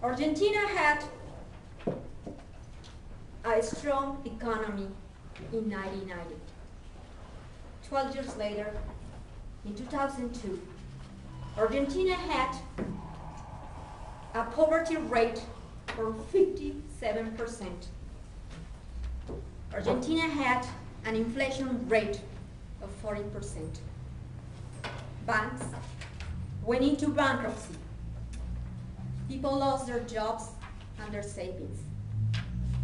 Argentina had a strong economy in 1990. 12 years later, in 2002, Argentina had a poverty rate of 57%. Argentina had an inflation rate of 40%. Banks went into bankruptcy. People lost their jobs and their savings.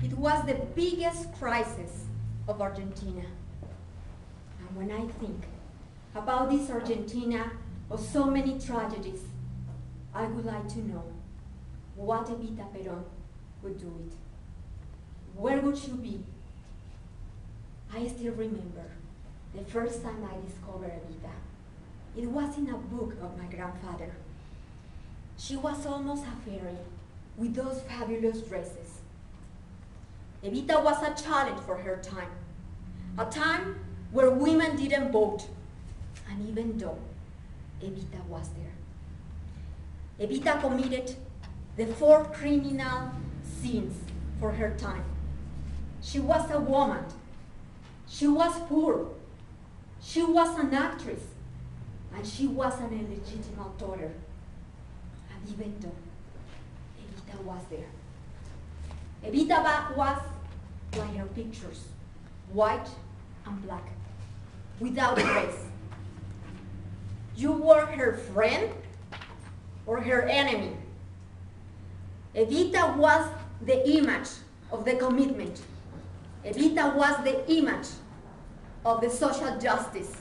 It was the biggest crisis of Argentina. And when I think about this Argentina of so many tragedies, I would like to know what Evita Perón would do it. Where would she be? I still remember the first time I discovered Evita. It was in a book of my grandfather. She was almost a fairy with those fabulous dresses. Evita was a challenge for her time, a time where women didn't vote, and even though Evita was there. Evita committed the 4 criminal sins for her time. She was a woman. She was poor. She was an actress. And she was an illegitimate daughter. And even though Evita was there. Evita was like her pictures, white and black, without race. You were her friend or her enemy. Evita was the image of the commitment. Evita was the image of the social justice.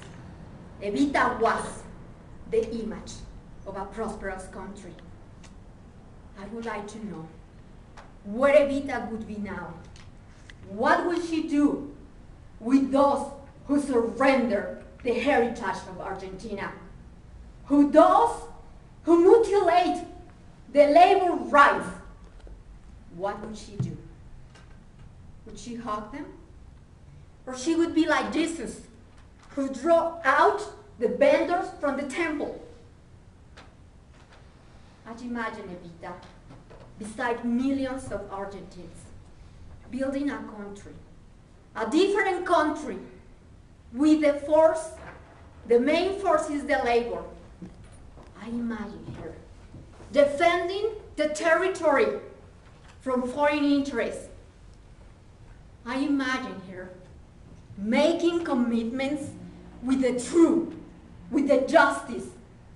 Evita was the image of a prosperous country. I would like to know where Evita would be now. What will she do with those who surrender the heritage of Argentina? Those who mutilate the labor rights? What would she do? Would she hug them? Or she would be like Jesus, who drove out the vendors from the temple. I imagine Evita beside millions of Argentines, building a country, a different country, with the main force is the labor. I imagine her defending the territory from foreign interests. I imagine her making commitments with the truth, with the justice,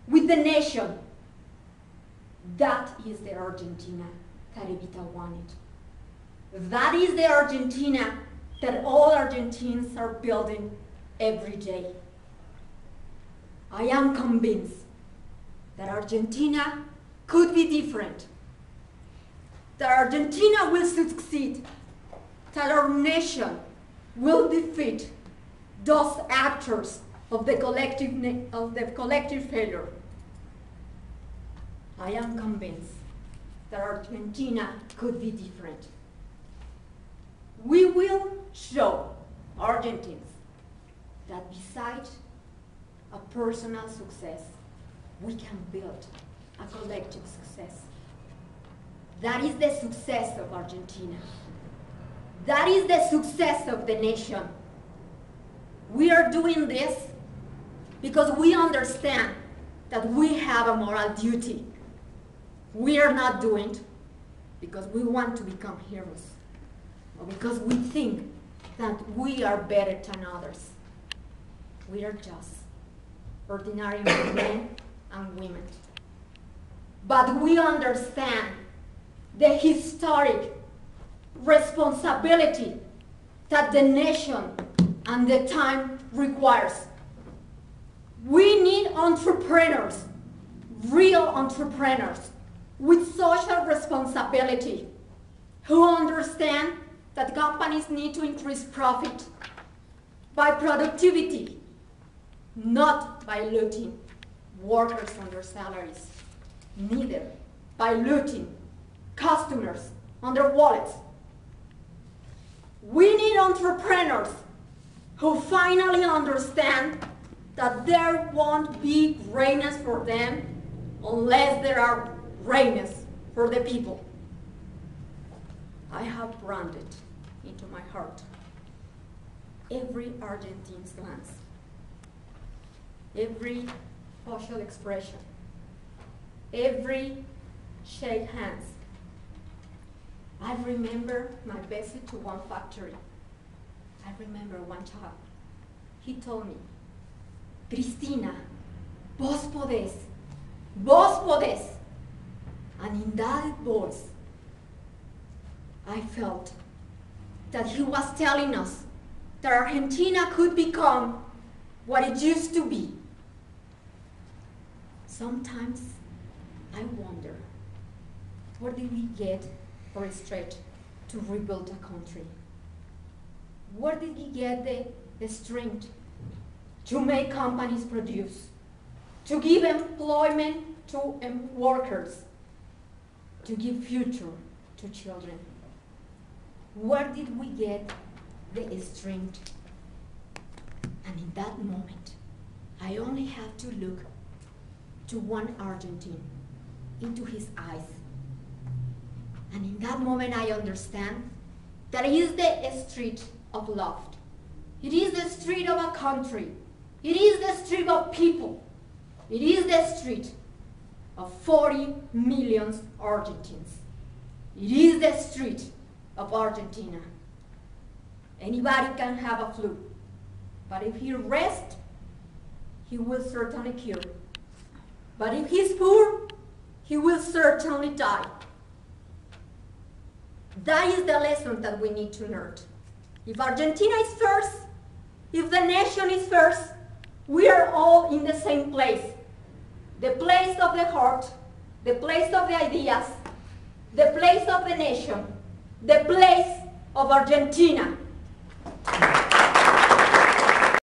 with the nation. That is the Argentina that Evita wanted. That is the Argentina that all Argentines are building every day. I am convinced that Argentina could be different, that Argentina will succeed, that our nation will defeat those actors of the collective failure. I am convinced that Argentina could be different. We will show Argentines that besides a personal success, we can build a collective success. That is the success of Argentina. That is the success of the nation. We are doing this because we understand that we have a moral duty. We are not doing it because we want to become heroes or because we think that we are better than others. We are just ordinary men and women. But we understand the historic responsibility that the nation and the time requires. We need entrepreneurs, real entrepreneurs, with social responsibility, who understand that companies need to increase profit by productivity, not by looting workers on their salaries, neither by looting customers on their wallets. We need entrepreneurs who finally understand that there won't be greatness for them unless there are greatness for the people. I have branded into my heart every Argentine's glance, every facial expression, every shake hands. I remember my visit to one factory. I remember one child. He told me, Cristina, vos podés, vos podés. And in that voice, I felt that he was telling us that Argentina could become what it used to be. Sometimes I wonder, where did we get our strength to rebuild a country? Where did we get the strength to make companies produce, to give employment to workers, to give future to children? Where did we get the strength? And in that moment, I only have to look to one Argentine, into his eyes. And in that moment, I understand that it is the street of love. It is the street of a country. It is the street of people. It is the street of 40 million Argentines. It is the street of Argentina. Anybody can have a flu, but if he rests, he will certainly cure. But if he's poor, he will certainly die. That is the lesson that we need to learn. If Argentina is first, if the nation is first, we are all in the same place. The place of the heart, the place of the ideas, the place of the nation, the place of Argentina.